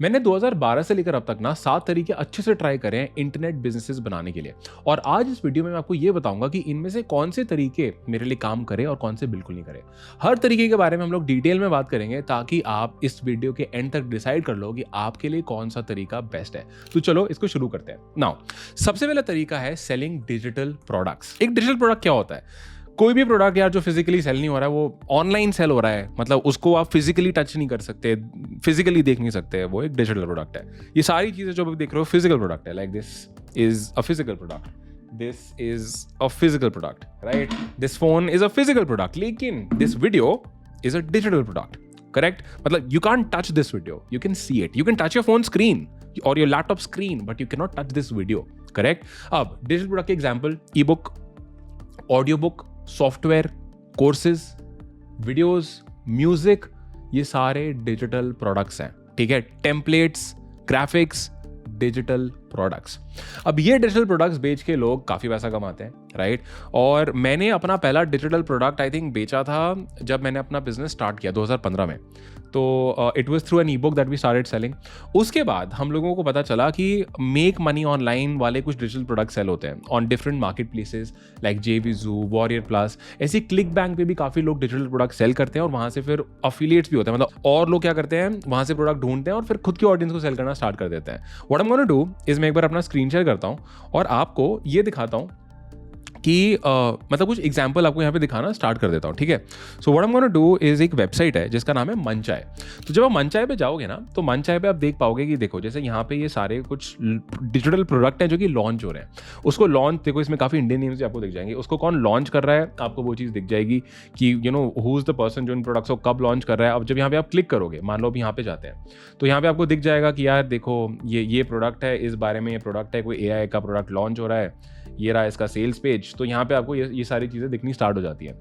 मैंने 2012 से लेकर अब तक ना 7 तरीके अच्छे से ट्राई करे हैं इंटरनेट बिजनेसेस बनाने के लिए। और आज इस वीडियो में मैं आपको ये बताऊंगा कि इनमें से कौन से तरीके मेरे लिए काम करे और कौन से बिल्कुल नहीं करे। हर तरीके के बारे में हम लोग डिटेल में बात करेंगे ताकि आप इस वीडियो के एंड तक डिसाइड कर लो कि आपके लिए कौन सा तरीका बेस्ट है। तो चलो इसको शुरू करते हैं। नाउ सबसे पहला तरीका है सेलिंग डिजिटल प्रोडक्ट्स। एक डिजिटल प्रोडक्ट क्या होता है? कोई भी प्रोडक्ट यार जो फिजिकली सेल नहीं हो रहा है वो ऑनलाइन सेल हो रहा है, मतलब उसको आप फिजिकली टच नहीं कर सकते, फिजिकली देख नहीं सकते, वो एक डिजिटल प्रोडक्ट है। ये सारी चीजें जो आप देख रहे हो फिजिकल प्रोडक्ट है। Like this is a physical product, this is a physical product, right? This phone is a physical product, लेकिन this video is a digital product, correct? मतलब you can touch this video, you can see it, you can touch your phone screen और your laptop screen, but you can not touch this video, correct? अब digital product के example e book, audio book, software, courses, videos, music, ये सारे digital products हैं, ठीक है? Templates, graphics, digital products. अब ये डिजिटल प्रोडक्ट्स बेच के लोग काफ़ी पैसा कमाते हैं, राइट? और मैंने अपना पहला डिजिटल प्रोडक्ट आई थिंक बेचा था जब मैंने अपना बिजनेस स्टार्ट किया 2015 में। तो it was through an e book that we started selling. उसके बाद हम लोगों को पता चला कि मेक मनी ऑनलाइन वाले कुछ डिजिटल प्रोडक्ट सेल होते हैं on different market places like JVZoo, warrior plus, ऐसी क्लिक बैंक पे भी काफ़ी लोग डिजिटल प्रोडक्ट सेल करते हैं और वहाँ से फिर अफिलिएट्स भी होते हैं। मतलब और लोग क्या करते हैं, वहाँ से प्रोडक्ट ढूंढते हैं और फिर खुद की ऑडियंस को सेल करना स्टार्ट कर देते हैं। What I am gonna do is मैं एक बार अपना स्क्रीन शेयर करता हूँ और आपको ये दिखाता हूँ कि मतलब कुछ एग्जाम्पल आपको यहाँ पे दिखाना स्टार्ट कर देता हूँ, ठीक है? So what I am gonna do is एक वेबसाइट है जिसका नाम है मनचाय। तो जब आप मनचाय पे जाओगे ना तो मनचाय पे आप देख पाओगे कि देखो जैसे यहाँ पे ये सारे कुछ डिजिटल प्रोडक्ट हैं जो कि लॉन्च हो रहे हैं। उसको लॉन्च देखो, इसमें काफ़ी इंडियन नेम्स भी आपको दिख जाएंगे। उसको कौन लॉन्च कर रहा है आपको वो चीज़ दिख जाएगी कि you know who is the person जो इन प्रोडक्ट्स को कब लॉन्च कर रहा है। अब जब यहाँ पे आप क्लिक करोगे, मान लो अब यहाँ पे जाते हैं तो यहाँ पे आपको दिख जाएगा कि यार देखो ये प्रोडक्ट है, इस बारे में ये प्रोडक्ट है, कोई AI का प्रोडक्ट लॉन्च हो रहा है, ये रहा इसका सेल्स पेज। तो यहाँ पे आपको ये सारी चीज़ें दिखनी स्टार्ट हो जाती है,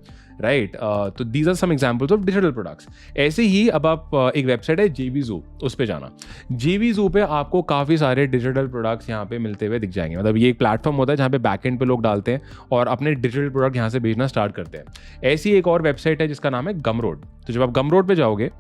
राइट? तो these are some examples of digital products. ऐसे ही अब आप एक वेबसाइट है JVZoo, उस पे जाना। JVZoo पे आपको काफ़ी सारे डिजिटल प्रोडक्ट्स यहाँ पे मिलते हुए दिख जाएंगे। मतलब ये एक प्लेटफॉर्म होता है जहाँ पे बैकएंड पे लोग डालते हैं और अपने डिजिटल प्रोडक्ट यहाँ से बेचना स्टार्ट करते हैं। ऐसी एक और वेबसाइट है जिसका नाम है गमरोड। तो जब आप गमरोड पे जाओगे,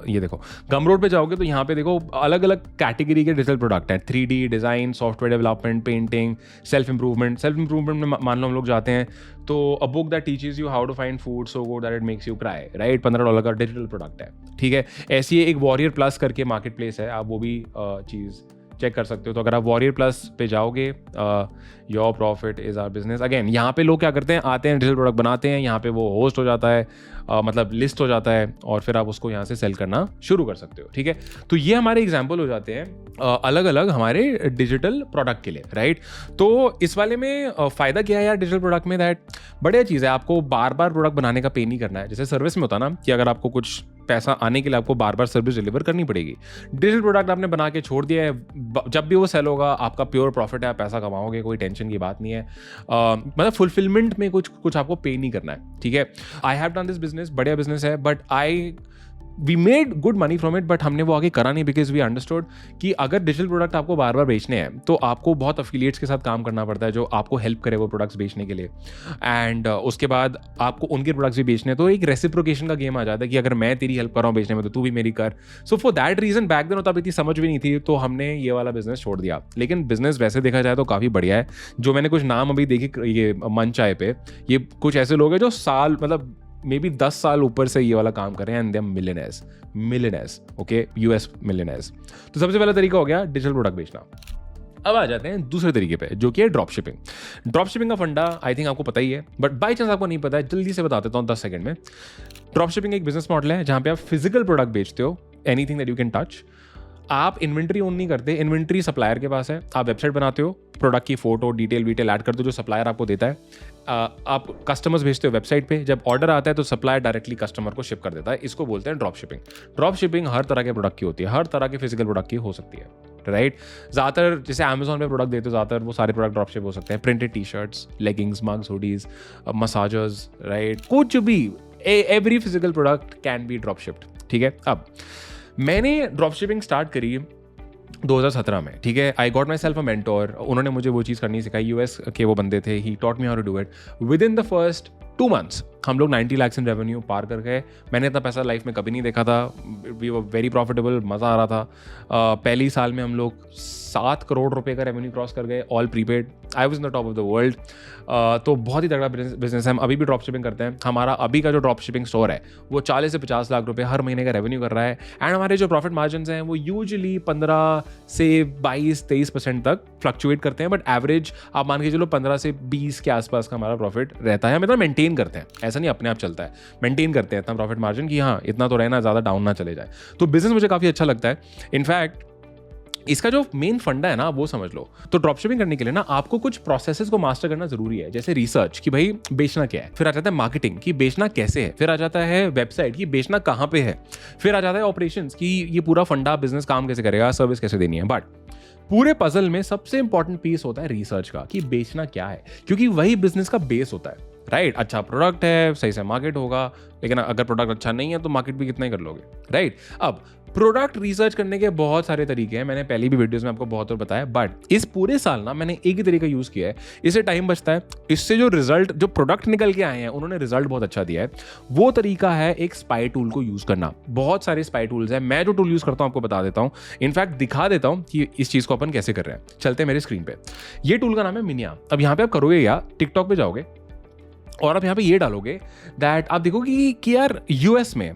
ये देखो गमरोड पे जाओगे तो यहाँ पे देखो अलग अलग कैटेगरी के डिजिटल प्रोडक्ट हैं। 3D design, software development, painting, self improvement में मान लो हम लोग जाते हैं तो a book that teaches you how to find food so good that it makes you cry, right? $15 का डिजिटल प्रोडक्ट है, ठीक है? ऐसी एक वॉरियर प्लस करके मार्केट प्लेस है, आप वो भी चीज़ चेक कर सकते हो। तो अगर आप वॉरियर प्लस पे जाओगे, your profit is our business, again यहाँ पे लोग क्या करते हैं, आते हैं डिजिटल प्रोडक्ट बनाते हैं, यहाँ पे वो होस्ट हो जाता है, मतलब लिस्ट हो जाता है और फिर आप उसको यहाँ से सेल करना शुरू कर सकते हो, ठीक है? तो ये हमारे एग्जाम्पल हो जाते हैं अलग अलग हमारे डिजिटल प्रोडक्ट के लिए, राइट? तो इस वाले में फ़ायदा क्या है यार डिजिटल प्रोडक्ट में, दैट बढ़िया चीज़ है, आपको बार बार प्रोडक्ट बनाने का पे नहीं करना है। जैसे सर्विस में होता है ना कि अगर आपको कुछ पैसा आने के लिए आपको बार बार सर्विस डिलीवर करनी पड़ेगी। डिजिटल प्रोडक्ट आपने बना के छोड़ दिया है, जब भी वो सेल होगा आपका प्योर प्रॉफिट है, आप पैसा कमाओगे, कोई टेंशन की बात नहीं है। मतलब फुलफिलमेंट में कुछ आपको पे नहीं करना है, ठीक है? I have done this business, बढ़िया बिजनेस है, but we made good money from it, but हमने वो आगे करा नहीं बिकॉज वी अंडरस्टूड कि अगर डिजिटल प्रोडक्ट आपको बार बार बेचने हैं तो आपको बहुत अफिलिएट्स के साथ काम करना पड़ता है जो आपको हेल्प करे वो प्रोडक्ट्स बेचने के लिए। एंड उसके बाद आपको उनके प्रोडक्ट्स भी बेचने हैं, तो एक रेसिप्रोकेशन का गेम आ जाता है कि अगर मैं तेरी हेल्प कर रहा हूँ बेचने में तो तू भी मेरी कर। So for that reason back then तब इतनी समझ भी नहीं थी तो हमने ये वाला बिजनेस छोड़ दिया। लेकिन बिजनेस वैसे देखा जाए तो काफ़ी बढ़िया है। जो मैंने कुछ नाम अभी देखे ये मनचाय पे, ये कुछ ऐसे लोग हैं जो साल मतलब मे बी 10 साल ऊपर से ये वाला काम कर रहे हैं and they are millionaires, okay? US millionaires. तो सबसे पहला तरीका हो गया डिजिटल प्रोडक्ट बेचना। अब आ जाते हैं दूसरे तरीके पे जो कि है ड्रॉप शिपिंग। ड्रॉप शिपिंग का फंडा आई थिंक आपको पता ही है, बट बाई चांस आपको नहीं पता है, जल्दी से बता देता हूँ 10 सेकंड में। ड्रॉप शिपिंग एक बिजनेस मॉडल है जहाँ पे आप फिजिकल प्रोडक्ट बेचते हो, anything that you can touch. आप इन्वेंट्री ओन नहीं करते, इन्वेंट्री सप्लायर के पास है। आप वेबसाइट बनाते हो, प्रोडक्ट की फोटो डिटेल ऐड करते हो जो सप्लायर आपको देता है। आप कस्टमर्स भेजते हो वेबसाइट पे, जब ऑर्डर आता है तो सप्लायर डायरेक्टली कस्टमर को शिप कर देता है। इसको बोलते हैं ड्रॉप शिपिंग। ड्रॉप शिपिंग हर तरह के प्रोडक्ट की होती है, हर तरह के फिजिकल प्रोडक्ट की हो सकती है, राइट? ज़्यादातर जैसे अमेजोन पे प्रोडक्ट देते हो, ज़्यादातर वो सारे प्रोडक्ट ड्रॉप शिप हो सकते हैं। Printed t-shirts, leggings, mugs, hoodies, massagers, right? कुछ भी, every physical product can be drop shipped, ठीक है? अब मैंने ड्रॉप शिपिंग स्टार्ट करी 2017 में, ठीक है? I got my self a mentor, उन्होंने मुझे वो चीज़ करनी सिखाई। US के वो बंदे थे, he taught me how to do it. Within the first 2 months हम लोग 90 lakhs इन रेवेन्यू पार कर गए। मैंने इतना पैसा लाइफ में कभी नहीं देखा था। वी वर वेरी प्रॉफिटेबल, मज़ा आ रहा था। पहले ही साल में हम लोग 7 करोड़ रुपए का रेवेन्यू क्रॉस कर गए, all prepaid. I was in the top of the world. तो बहुत ही तगड़ा बिजनेस है। हम अभी भी ड्रॉप शिपिंग करते हैं। हमारा अभी का जो ड्रॉप शिपिंग स्टोर है वो 40 से 50 लाख रुपए हर महीने का रेवेन्यू कर रहा है। एंड हमारे जो प्रॉफिट मार्जिन हैं वो यूजुअली 15 से 22-23% तक फ्लक्चुएट करते हैं, बट एवरेज आप मान के चलो 15 से 20 के आसपास का हमारा प्रॉफिट रहता है। हम इतना मेंटेन करते हैं, ऐसा नहीं अपने आप चलता है, मेंटेन करते हैं इतना प्रॉफिट मार्जिन कि हाँ इतना तो रहना, ज़्यादा डाउन ना चले जाए। तो बिजनेस मुझे काफ़ी अच्छा लगता है। इनफैक्ट इसका जो मेन फंडा है ना वो समझ लो। तो ड्रॉपशिपिंग करने के लिए ना आपको कुछ प्रोसेसेस को मास्टर करना जरूरी है, जैसे रिसर्च कि भाई बेचना क्या है, फिर आ जाता है मार्केटिंग कि बेचना कैसे है, फिर आ जाता है वेबसाइट कि बेचना कहाँ पे है, फिर आ जाता है ऑपरेशंस कि ये पूरा फंडा बिजनेस काम कैसे करेगा, सर्विस कैसे देनी है। बट पूरे पजल में सबसे इंपॉर्टेंट पीस होता है रिसर्च का कि बेचना क्या है, क्योंकि वही बिजनेस का बेस होता है। राइट अच्छा प्रोडक्ट है, सही से मार्केट होगा, लेकिन अगर प्रोडक्ट अच्छा नहीं है तो मार्केट भी कितना ही कर लोगे। राइट अब प्रोडक्ट रिसर्च करने के बहुत सारे तरीके हैं, मैंने पहली भी वीडियोस में आपको बहुत बताया, बट इस पूरे साल ना मैंने एक ही तरीका यूज किया है। इससे टाइम बचता है, इससे जो रिजल्ट, जो प्रोडक्ट निकल के आए हैं उन्होंने रिजल्ट बहुत अच्छा दिया है। वो तरीका है एक स्पाई टूल को यूज करना। बहुत सारे स्पाई टूल्स हैं, मैं जो टूल यूज करता हूं आपको बता देता हूं, इनफैक्ट दिखा देता हूं कि इस चीज को अपन कैसे कर रहे हैं। चलते हैं मेरे स्क्रीन पे। ये टूल का नाम है मिनिया। अब यहाँ पे आप करोगे या टिकटॉक पे जाओगे और आप यहाँ पे ये डालोगे दैट आप देखोगे कि यार यूएस में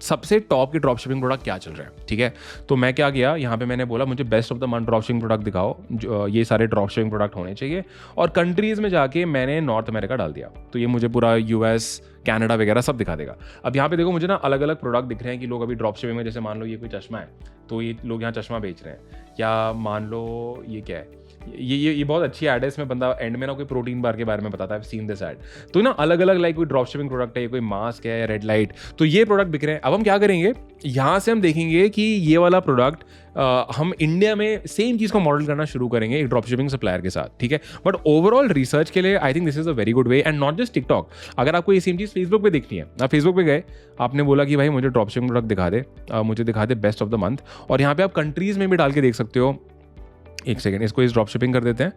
सबसे टॉप के ड्रॉप शिपिंग प्रोडक्ट क्या चल रहे हैं। ठीक है, तो मैं क्या किया, यहाँ पे मैंने बोला मुझे best of the month drop shipping product दिखाओ, जो ये सारे ड्रॉप शिपिंग प्रोडक्ट होने चाहिए। और कंट्रीज में जाके मैंने नॉर्थ अमेरिका डाल दिया, तो ये मुझे पूरा यूएस, कनाडा वगैरह सब दिखा देगा। अब यहाँ पे देखो मुझे ना अलग अलग प्रोडक्ट दिख रहे हैं कि लोग अभी ड्रॉप शिपिंग में, जैसे मान लो ये कोई चश्मा है तो ये लोग यहाँ चश्मा बेच रहे हैं, या मान लो ये क्या है, ये बहुत अच्छी ऐड है। इसमें बंदा एंड में ना कोई प्रोटीन बार के बारे में बताता है, सीन दिस ऐड। तो ना अलग अलग लाइक कोई ड्रॉप शिपिंग प्रोडक्ट है, कोई मास्क है या रेड लाइट, तो ये प्रोडक्ट बिक रहे हैं। अब हम क्या करेंगे, यहाँ से हम देखेंगे कि ये वाला प्रोडक्ट हम इंडिया में सेम चीज़ को मॉडल करना शुरू करेंगे एक ड्रॉप शिपिंग सप्लायर के साथ। ठीक है, बट ओवरऑल रिसर्च के लिए I think this is a very good way. And not just TikTok, अगर आपको ये सेम चीज़ फेसबुक पे देखनी है, आप फेसबुक पे गए, आपने बोला कि भाई मुझे ड्रॉप शिपिंग प्रोडक्ट दिखा दे, मुझे दिखा दे बेस्ट ऑफ द मंथ, और यहाँ पे आप कंट्रीज में भी डाल के देख सकते हो। एक सेकेंड, इसको इस ड्रॉप शिपिंग कर देते हैं।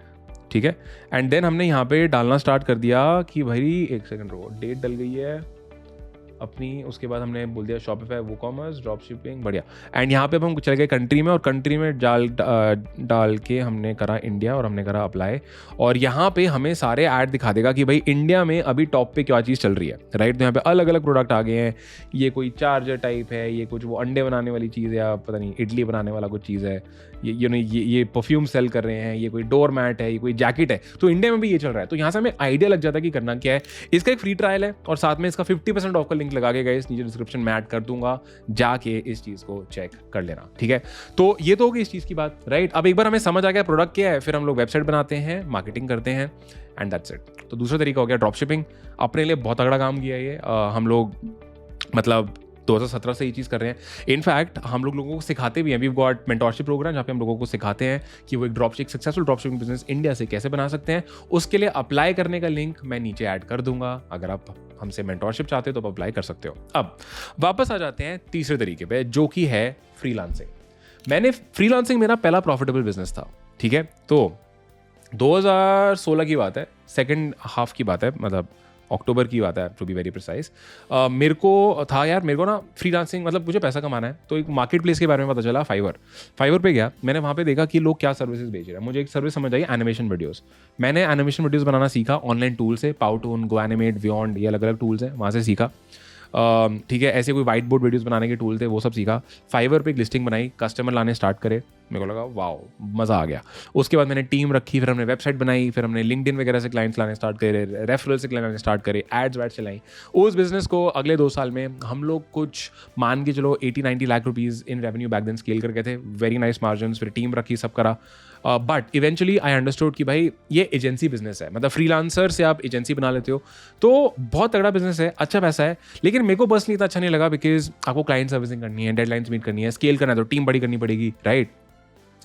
ठीक है, एंड देन हमने यहाँ पे डालना स्टार्ट कर दिया कि भाई एक सेकंड रो, डेट डल गई है अपनी, उसके बाद हमने बोल दिया शॉपिफाई, वो कॉमर्स, ड्रॉप शिपिंग, बढ़िया। एंड यहाँ पे अब हम चले गए कंट्री में, और कंट्री में डाल के हमने करा इंडिया और हमने करा अप्लाई, और यहाँ पे हमें सारे ऐड दिखा देगा कि भाई इंडिया में अभी टॉप पे क्या चीज़ चल रही है। राइट, तो यहाँ पे अलग अलग प्रोडक्ट आ गए हैं। ये कोई चार्जर टाइप है, ये कुछ वो अंडे बनाने वाली चीज़ है, या पता नहीं इडली बनाने वाला कुछ चीज़ है, ये परफ्यूम सेल कर रहे हैं, ये कोई डोर मैट है, ये कोई जैकेट है, तो इंडिया में भी ये चल रहा है। तो यहाँ से हमें आइडिया लग जाता है कि करना क्या है। इसका एक फ्री ट्रायल है, और साथ में इसका 50% ऑफ का लिंक लगा के गाइस नीचे डिस्क्रिप्शन में ऐड कर दूंगा, जाके इस चीज को चेक कर लेना। ठीक है, तो ये तो होगी इस चीज की बात। राइट, अब एक बार हमें समझ आ गया प्रोडक्ट क्या है, फिर हम लोग वेबसाइट बनाते हैं, मार्केटिंग करते हैं, एंड दैट्स इट। तो दूसरा तरीका हो गया ड्रॉप शिपिंग। अपने लिए बहुत तगड़ा काम किया ये हम लोग, मतलब 2017 से ये चीज़ कर रहे हैं। इनफैक्ट हम लोगों को सिखाते भी हैं, वी गॉट मेंटोरशिप प्रोग्राम जहाँ पे हम लोगों को सिखाते हैं कि वो एक successful drop shipping business India से कैसे बना सकते हैं। उसके लिए अप्लाई करने का लिंक मैं नीचे ऐड कर दूंगा, अगर आप हमसे मेंटोरशिप चाहते हो तो आप अप्लाई कर सकते हो। अब वापस आ जाते हैं तीसरे तरीके पे, जो कि है फ्रीलांसिंग। फ्रीलांसिंग मेरा पहला प्रॉफिटेबल बिजनेस था। ठीक है, तो 2016 की बात है, सेकेंड हाफ की बात है, मतलब अक्टूबर की बात है टू बी वेरी प्रिसाइज। मेरे को था यार, मेरे को ना फ्रीलांसिंग, मतलब मुझे पैसा कमाना है, तो एक मार्केट प्लेस के बारे में पता चला, फाइवर पे गया। मैंने वहाँ पे देखा कि लोग क्या सर्विसेज बेच रहे हैं। मुझे एक सर्विस समझ आई, एनिमेशन वीडियोस। मैंने एनिमेशन वीडियोस बनाना सीखा ऑनलाइन टूल से, पावटून, गो एनिमेट, बियॉन्ड, ये अलग अलग टूल्स हैं, वहाँ से सीखा। ठीक है, ऐसे कोई वाइट बोर्ड वीडियोस बनाने के टूल थे, वो सब सीखा। फाइवर पे एक लिस्टिंग बनाई, कस्टमर लाने स्टार्ट करे, मेरे को लगा वाओ मज़ा आ गया। उसके बाद मैंने टीम रखी, फिर हमने वेबसाइट बनाई, फिर हमने लिंक्डइन वगैरह से क्लाइंट्स लाने स्टार्ट करे, रेफरल से क्लाइंट लाने स्टार्ट करे, एड्स वैड्स चलाई। उस बिजनेस को अगले 2 साल में हम लोग कुछ मान के चलो 80-90 lakh rupees in revenue back then scale करके थे, वेरी नाइस मार्जिन। फिर टीम रखी, सब करा, बट इवेंचुअली आई अंडरस्टूड कि भाई ये एजेंसी बिजनेस है, मतलब फ्रीलांसर से आप एजेंसी बना लेते हो, तो बहुत तगड़ा बिजनेस है, अच्छा पैसा है, लेकिन मेरे को पर्सनली इतना अच्छा नहीं लगा, बिकॉज आपको क्लाइंट सर्विसिंग करनी है, डेडलाइंस मीट करनी है, स्केल करना है, तो टीम बड़ी करनी पड़ेगी, right.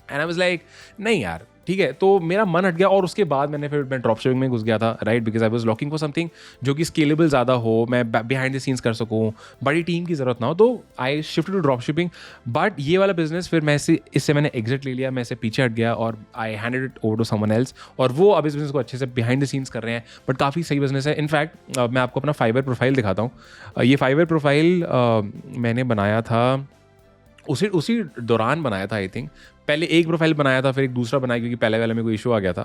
And I was like नहीं यार, ठीक है, तो मेरा मन हट गया और उसके बाद मैं ड्रॉप शिपिंग में घुस गया था, right, because I was looking for something जो कि स्केलेबल ज़्यादा हो, मैं बिहाइंड द सीन्स कर सकूँ, बड़ी टीम की ज़रूरत ना हो, तो I shift to drop shipping. But ये वाला बिजनेस फिर मैं इससे मैंने एग्जिट ले लिया, मैं इससे पीछे हट गया और I handed it over to someone else, और वो अब इस बिजनेस को अच्छे से बिहाइंड द सीन्स कर रहे हैं, बट काफ़ी सही बिजनेस है। इनफैक्ट मैं आपको अपना फाइवर प्रोफाइल दिखाता हूँ। ये फाइवर प्रोफाइल मैंने बनाया था उसी दौरान बनाया था, आई थिंक। पहले एक प्रोफाइल बनाया था, फिर एक दूसरा बनाया क्योंकि पहले वाले में कोई इशू आ गया था।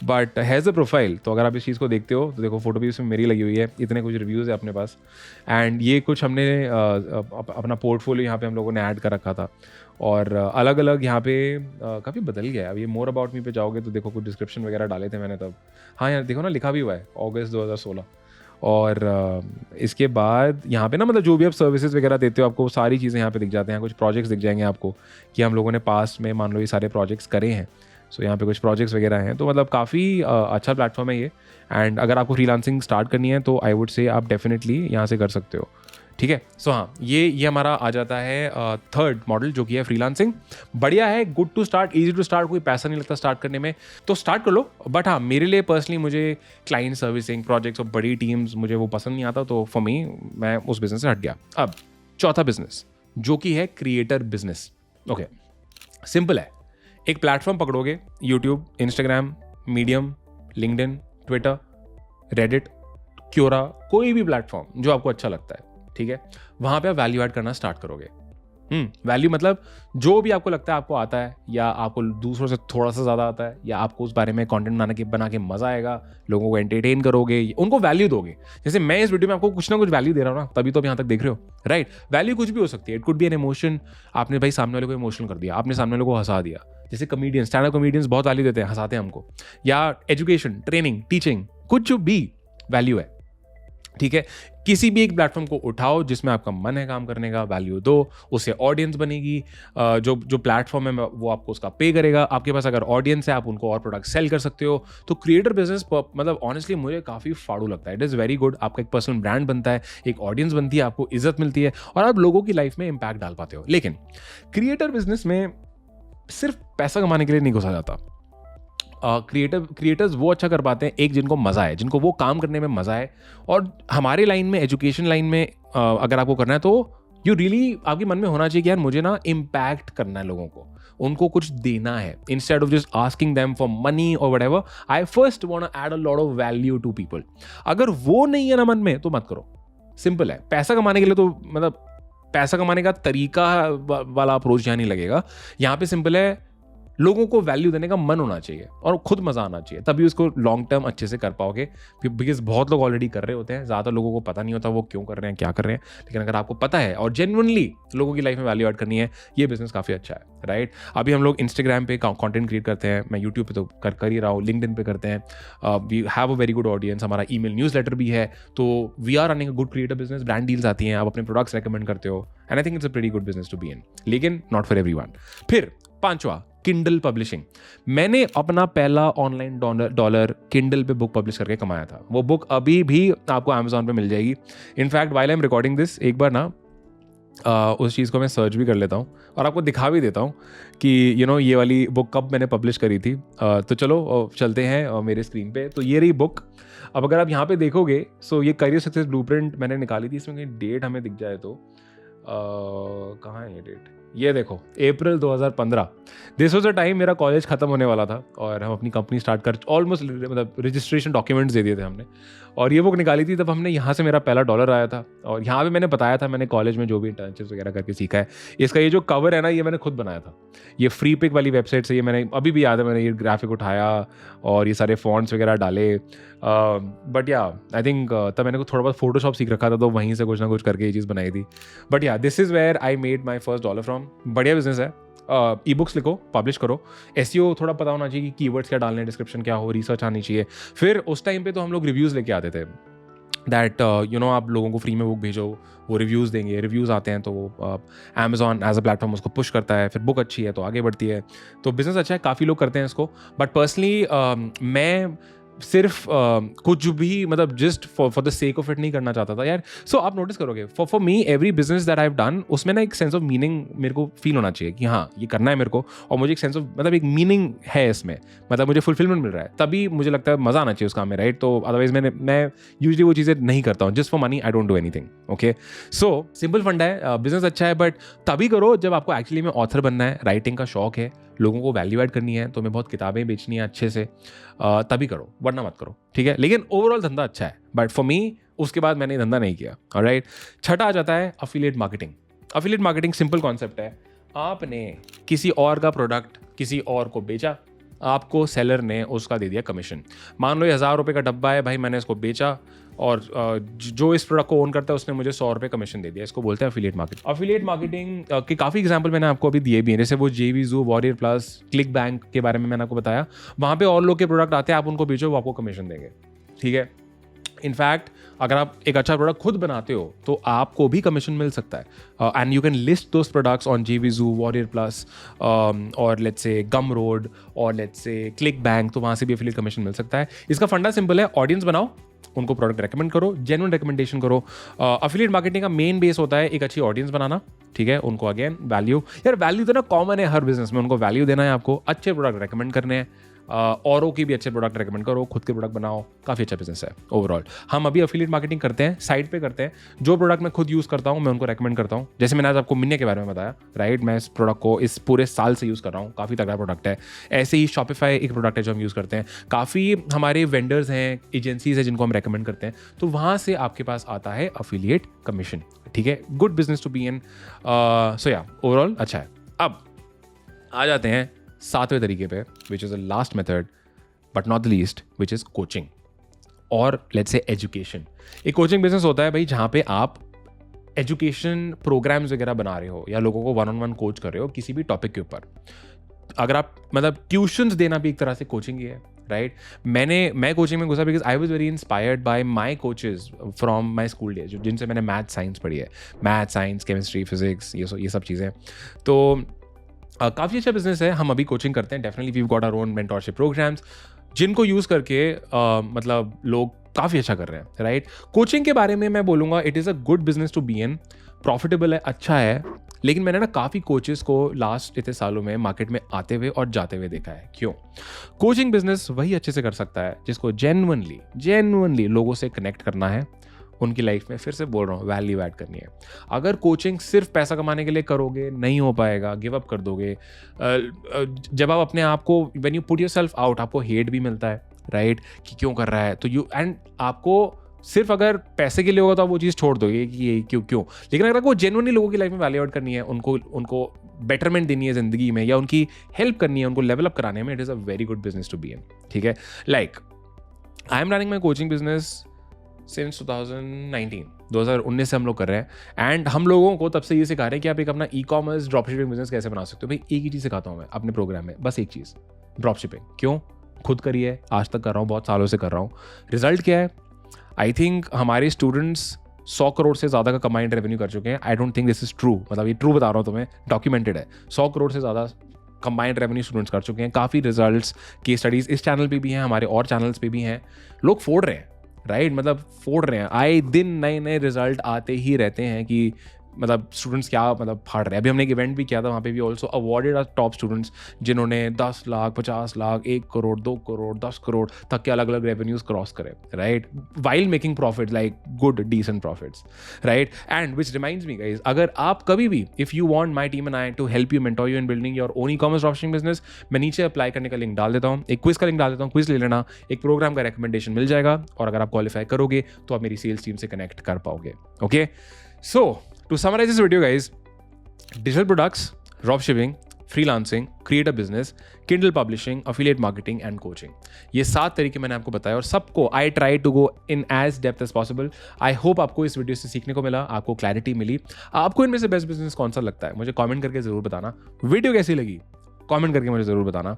बट हैज़ अ प्रोफाइल, तो अगर आप इस चीज़ को देखते हो तो देखो, फोटो भी इसमें मेरी लगी हुई है, इतने कुछ रिव्यूज़ है अपने पास, एंड ये कुछ हमने अपना पोर्टफोलियो यहाँ पे हम लोगों ने ऐड कर रखा था, और अलग अलग यहाँ पे काफ़ी बदल गया है। अब ये मोर अबाउट मी पे जाओगे तो देखो कुछ डिस्क्रिप्शन वगैरह डाले थे मैंने तब। हाँ यार देखो ना, लिखा भी हुआ है अगस्त 2016। और इसके बाद यहाँ पे ना, मतलब जो भी आप सर्विसेज वगैरह देते हो, आपको सारी चीज़ें यहाँ पे दिख जाते हैं। कुछ प्रोजेक्ट्स दिख जाएंगे आपको कि हम लोगों ने पास में मान लो ये सारे प्रोजेक्ट्स करे हैं, सो यहाँ पे कुछ प्रोजेक्ट्स वगैरह हैं। तो मतलब काफ़ी अच्छा प्लेटफॉर्म है ये, एंड अगर आपको फ्रीलांसिंग स्टार्ट करनी है तो आई वुड से आप डेफिनेटली यहाँ से कर सकते हो, ठीक है। सो हाँ, ये हमारा आ जाता है थर्ड मॉडल, जो कि है फ्रीलांसिंग। बढ़िया है, good to start, easy to start, कोई पैसा नहीं लगता स्टार्ट करने में, तो स्टार्ट कर लो। बट हाँ, मेरे लिए पर्सनली मुझे क्लाइंट सर्विसिंग प्रोजेक्ट्स और बड़ी टीम्स, मुझे वो पसंद नहीं आता, तो फॉर मी मैं उस बिजनेस से हट गया। अब चौथा बिजनेस जो कि है क्रिएटर बिजनेस। ओके, सिंपल है, एक प्लेटफॉर्म पकड़ोगे, YouTube, Instagram, Medium, LinkedIn, Twitter, Reddit, Quora, कोई भी प्लेटफॉर्म जो आपको अच्छा लगता है, ठीक है, वहां पे आप वैल्यू ऐड करना स्टार्ट करोगे। वैल्यू मतलब जो भी आपको लगता है आपको आता है, या आपको दूसरों से थोड़ा सा ज़्यादा आता है, या आपको उस बारे में कंटेंट बना के मज़ा आएगा, लोगों को एंटरटेन करोगे, उनको वैल्यू दोगे। जैसे मैं इस वीडियो में आपको कुछ ना कुछ वैल्यू दे रहा हूँ ना, तभी तो आप यहाँ तक देख रहे हो, राइट। वैल्यू कुछ भी हो सकती है, it could be an emotion, आपने भाई सामने वाले को इमोशनल कर दिया, आपने सामने वाले को हंसा दिया। जैसे कॉमेडियंस, स्टैंड अप कॉमेडियंस बहुत वैल्यू देते हैं, हंसाते हैं हमको, या एजुकेशन, ट्रेनिंग, टीचिंग, कुछ भी वैल्यू है, ठीक है। किसी भी एक प्लेटफॉर्म को उठाओ जिसमें आपका मन है काम करने का, वैल्यू दो, उससे ऑडियंस बनेगी। जो प्लेटफॉर्म है वो आपको उसका पे करेगा। आपके पास अगर ऑडियंस है, आप उनको और प्रोडक्ट सेल कर सकते हो। तो क्रिएटर बिजनेस मतलब ऑनेस्टली मुझे काफ़ी फाड़ू लगता है। इट इज़ वेरी गुड, आपका एक पर्सनल ब्रांड बनता है, एक ऑडियंस बनती है, आपको इज्जत मिलती है, और आप लोगों की लाइफ में इंपैक्ट डाल पाते हो। लेकिन क्रिएटर बिजनेस में सिर्फ पैसा कमाने के लिए नहीं घुसा जाता। क्रिएटर्स वो अच्छा कर पाते हैं, एक जिनको मज़ा है, जिनको वो काम करने में मज़ा है। और हमारे लाइन में, एजुकेशन लाइन में अगर आपको करना है तो यू रियली, आपके मन में होना चाहिए कि यार मुझे ना इम्पैक्ट करना है लोगों को, उनको कुछ देना है। Instead of just asking them for money और whatever, I first want to add a lot of value to people. अगर वो नहीं है ना मन में, तो मत करो। सिंपल है। पैसा कमाने के लिए तो मतलब पैसा कमाने का तरीका वाला अप्रोच यहाँ नहीं लगेगा। यहाँ पे सिंपल है, लोगों को वैल्यू देने का मन होना चाहिए और खुद मजा आना चाहिए, तभी उसको लॉन्ग टर्म अच्छे से कर पाओगे। बिकॉज बहुत लोग ऑलरेडी कर रहे होते हैं, ज़्यादा लोगों को पता नहीं होता वो क्यों कर रहे हैं, क्या कर रहे हैं। लेकिन अगर आपको पता है और जेन्युइनली लोगों की लाइफ में वैल्यू ऐड करनी है, ये बिजनेस काफ़ी अच्छा है, राइट। अभी हम लोग इंस्टाग्राम पे कंटेंट क्रिएट करते हैं, मैं यूट्यूब पे तो कर ही रहा हूँ, लिंक्डइन पे करते हैं। We have a very good audience, हमारा ईमेल न्यूज़लेटर भी है, तो we are running a good creator business. Brand deals आती हैं, आप अपने प्रोडक्ट्स रेकमेंड करते हो, and I think it's a pretty good business to be in, लेकिन नॉट फॉर एवरीवन। फिर पांचवा, किंडल पब्लिशिंग। मैंने अपना पहला ऑनलाइन डॉलर किंडल पे बुक पब्लिश करके कमाया था। वो बुक अभी भी आपको अमेजोन पे मिल जाएगी। In fact while I am recording this, एक बार ना उस चीज़ को मैं सर्च भी कर लेता हूँ और आपको दिखा भी देता हूँ कि ये वाली बुक कब मैंने पब्लिश करी थी। तो चलो चलते हैं मेरे स्क्रीन पे। तो ये रही बुक। अब अगर आप यहाँ पे देखोगे, सो ये करियर सक्सेस ब्लूप्रिंट मैंने निकाली थी। इसमें कहीं डेट हमें दिख जाए तो कहाँ है ये डेट, ये देखो, अप्रैल 2015। दिस वाज द टाइम मेरा कॉलेज खत्म होने वाला था और हम अपनी कंपनी स्टार्ट कर ऑलमोस्ट, मतलब रजिस्ट्रेशन डॉक्यूमेंट्स दे दिए थे हमने, और ये बुक निकाली थी। तब हमने यहाँ से मेरा पहला डॉलर आया था, और यहाँ पे मैंने बताया था मैंने कॉलेज में जो भी इंटर्नशिप्स वगैरह करके सीखा है। इसका ये जो कवर है ना, ये मैंने खुद बनाया था। ये फ्री पिक वाली वेबसाइट से, ये मैंने अभी भी याद है, मैंने ये ग्राफिक उठाया और ये सारे फॉन्ट्स वगैरह डाले। बट या आई थिंक तब मैंने थोड़ा बहुत फोटोशॉप सीख रखा था, तो वहीं से कुछ ना कुछ करके ये चीज़ बनाई थी। But yeah this is where I made my first dollar from. बढ़िया बिजनेस है। ई बुक्स लिखो, पब्लिश करो, एसईओ थोड़ा पता होना चाहिए कि कीवर्ड्स क्या डालने, डिस्क्रिप्शन क्या हो, रिसर्च आनी चाहिए। फिर उस टाइम पे तो हम लोग रिव्यूज़ लेके आते थे, दैट आप लोगों को फ्री में बुक भेजो, वो रिव्यूज़ देंगे। रिव्यूज़ आते हैं तो अमेजॉन एज अ प्लेटफॉर्म उसको पुश करता है, फिर बुक अच्छी है तो आगे बढ़ती है। तो बिज़नेस अच्छा है, काफ़ी लोग करते हैं इसको। बट पर्सनली मैं सिर्फ कुछ भी मतलब just for the sake of it नहीं करना चाहता था यार. सो आप नोटिस करोगे for me every business that I have done उसमें ना एक सेंस ऑफ मीनिंग मेरे को फील होना चाहिए कि हाँ ये करना है मेरे को, और मुझे एक सेंस ऑफ मतलब एक मीनिंग है इसमें, मतलब मुझे फुलफिलमेंट मिल रहा है, तभी मुझे लगता है मजा आना चाहिए उस काम में, राइट. तो अदरवाइज मैं यूजली वो चीज़ें नहीं करता हूँ just for money. I don't do anything. Okay, so simple फंडा है, बिजनेस अच्छा है बट तभी करो जब आपको एक्चुअली में ऑथर बनना है, राइटिंग का शौक है, लोगों को वैल्यू ऐड करनी है, तो मैं बहुत किताबें बेचनी है अच्छे से, तभी करो, वरना मत करो. ठीक है, लेकिन ओवरऑल धंधा अच्छा है, बट फॉर मी उसके बाद मैंने धंधा नहीं किया. ऑलराइट, छठा आ जाता है affiliate marketing. Affiliate marketing simple concept है, आपने किसी और का प्रोडक्ट किसी और को बेचा, आपको सेलर ने उसका दे दिया कमीशन. मान लो ये 1000 रुपये का डब्बा है भाई, मैंने इसको बेचा और जो इस प्रोडक्ट को ओन करता है उसने मुझे 100 रुपये कमीशन दे दिया. इसको बोलते हैं अफिलिएट मार्केटिंग. अफिलिएट मार्केटिंग के काफ़ी एग्जांपल मैंने आपको अभी दिए भी हैं, जैसे वो JVZoo, warrior plus, click bank के बारे में मैंने आपको बताया. वहाँ पे और लोग के प्रोडक्ट आते हैं, आप उनको बेचो, वो आपको कमीशन देंगे. ठीक है, इनफैक्ट अगर आप एक अच्छा प्रोडक्ट खुद बनाते हो तो आपको भी कमीशन मिल सकता है. And you can list those products on JVZoo, warrior plus और लेट्स से गमरोड और लेट्स से क्लिक बैंक, तो वहाँ से भी एफिलिएट कमीशन मिल सकता है. इसका फंडा सिंपल है, ऑडियंस बनाओ, उनको प्रोडक्ट रेकमेंड करो, जेन्युइन रिकमेंडेशन करो. अफिलिएट मार्केटिंग का मेन बेस होता है एक अच्छी ऑडियंस बनाना. ठीक है, उनको अगेन वैल्यू, यार वैल्यू तो ना कॉमन है हर बिजनेस में, उनको वैल्यू देना है, आपको अच्छे प्रोडक्ट रेकमेंड करने हैं, औरों की भी अच्छे प्रोडक्ट रेकमेंड करो, खुद के प्रोडक्ट बनाओ, काफ़ी अच्छा बिजनेस है ओवरऑल. हम अभी अफिलिएट मार्केटिंग करते हैं, साइड पे करते हैं. जो प्रोडक्ट मैं खुद यूज़ करता हूँ मैं उनको रेकमेंड करता हूँ. जैसे मैंने आज आपको मिन्ने के बारे में बताया, राइट, मैं इस प्रोडक्ट को इस पूरे साल से यूज़ कर रहा हूँ, काफ़ी तगड़ा प्रोडक्ट है. ऐसे ही शॉपिफाई एक प्रोडक्ट है जो हम यूज़ करते हैं. काफ़ी हमारे वेंडर्स हैं, एजेंसीज हैं जिनको हम रेकमेंड करते हैं, तो वहाँ से आपके पास आता है अफिलिएट कमीशन. ठीक है, good business to be in. So yeah overall अच्छा है. अब आ जाते हैं 7वें तरीके पे, which is the last method but not the least, which is coaching और लेट्स से एजुकेशन. एक कोचिंग बिजनेस होता है भाई जहाँ पे आप एजुकेशन प्रोग्राम्स वगैरह बना रहे हो या लोगों को 1-on-1 कोच कर रहे हो किसी भी टॉपिक के ऊपर. अगर आप मतलब ट्यूशंस देना भी एक तरह से कोचिंग ही है, राइट. मैं कोचिंग में घुसा because I was very inspired by my coaches from my school days, जिनसे मैंने मैथ साइंस पढ़ी है, मैथ साइंस केमिस्ट्री फिजिक्स ये सब चीज़ें. तो काफ़ी अच्छा बिजनेस है, हम अभी कोचिंग करते हैं. Definitely we got our own mentorship programs जिनको यूज़ करके मतलब लोग काफ़ी अच्छा कर रहे हैं, राइट. कोचिंग के बारे में मैं बोलूँगा it is a good business to be in, profitable है, अच्छा है. लेकिन मैंने ना काफ़ी कोचेस को लास्ट इतने सालों में मार्केट में आते हुए और जाते हुए देखा है. क्यों? कोचिंग बिजनेस वही अच्छे से कर सकता है जिसको जेन्युइनली लोगों से कनेक्ट करना है, उनकी लाइफ में, फिर से बोल रहा हूँ, वैल्यू ऐड करनी है. अगर कोचिंग सिर्फ पैसा कमाने के लिए करोगे नहीं हो पाएगा, गिव अप कर दोगे. जब आप अपने आप को when you put yourself out, आपको हेट भी मिलता है, राइट, कि क्यों कर रहा है, तो यू एंड आपको सिर्फ अगर पैसे के लिए होगा तो आप वो चीज़ छोड़ दोगे कि ये क्यों. लेकिन अगर आपको जेन्युइनली लोगों की लाइफ में वैल्यू ऐड करनी है, उनको बेटरमेंट देनी है ज़िंदगी में या उनकी हेल्प करनी है, उनको लेवल अप कराने में, it is a very good business to be in. ठीक है, like I am running my coaching business since 2019 से हम लोग कर रहे हैं. एंड हम लोगों को तब से ये सिखा रहे हैं कि आप एक अपना ई-कॉमर्स ड्रॉप शिपिंग बिजनेस कैसे बना सकते हो. भाई एक ही चीज़ सिखाता हूँ मैं अपने प्रोग्राम में, बस एक चीज़, ड्रॉप शिपिंग. क्यों? खुद करिए, आज तक कर रहा हूँ, बहुत सालों से कर रहा हूँ. रिजल्ट क्या है? आई थिंक हमारे स्टूडेंट्स 100 करोड़ से ज़्यादा का कंबाइंड रेवेन्यू कर चुके हैं. I don't think this is true, मतलब ये ट्रू बता रहा हूँ तुम्हें, डॉक्यूमेंटेड है. 100 करोड़ से ज़्यादा कंबाइंड रेवेन्यू स्टूडेंट्स कर चुके हैं. काफ़ी रिजल्ट्स की स्टडीज़ इस चैनल पे भी हैं, हमारे और चैनल्स पे भी हैं. लोग फोड़ रहे हैं, राइट, मतलब फोड़ रहे हैं. आए दिन नए रिजल्ट आते ही रहते हैं कि मतलब स्टूडेंट्स क्या मतलब फाड़ रहे हैं. अभी हमने एक इवेंट भी किया था, वहाँ पे भी also awarded are top students जिन्होंने 10 लाख 50 लाख 1 करोड़ 2 करोड़ 10 करोड़ तक के अलग अलग रेवेन्यूज क्रॉस करे, right, while making profit, like good decent profits, right. And which reminds me guys, अगर आप कभी भी if you want my team and I to help you mentor you in building your own e-commerce dropshipping business, मैं नीचे apply करने का link डाल देता हूँ, एक क्विज का लिंक डाल देता हूँ, क्विज ले लेना, एक प्रोग्राम का रिकमेंडेशन मिल जाएगा, और अगर आप क्वालिफाई करोगे तो आप मेरी सेल्स टीम से कनेक्ट कर पाओगे. Okay, so to summarize this video guys, digital products, dropshipping, freelancing, create a business, Kindle publishing, affiliate marketing and coaching, ये 7 तरीके मैंने आपको बताया और सबको I try to go in as depth as possible. I hope आपको इस video से सीखने को मिला, आपको क्लैरिटी मिली. आपको इनमें से बेस्ट बिजनेस कौन सा लगता है मुझे कमेंट करके जरूर बताना. वीडियो कैसी लगी कमेंट करके मुझे जरूर बताना.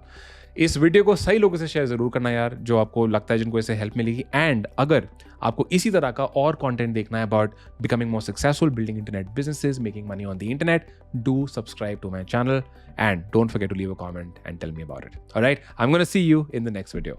इस वीडियो को सही लोगों से शेयर जरूर करना यार, जो आपको लगता है जिनको इससे हेल्प मिलेगी. एंड अगर आपको इसी तरह का और कंटेंट देखना है about becoming more successful, building internet businesses, making money on the internet, do subscribe to my channel and don't forget to leave a comment and tell me about it. Alright, I am gonna see you in the next video.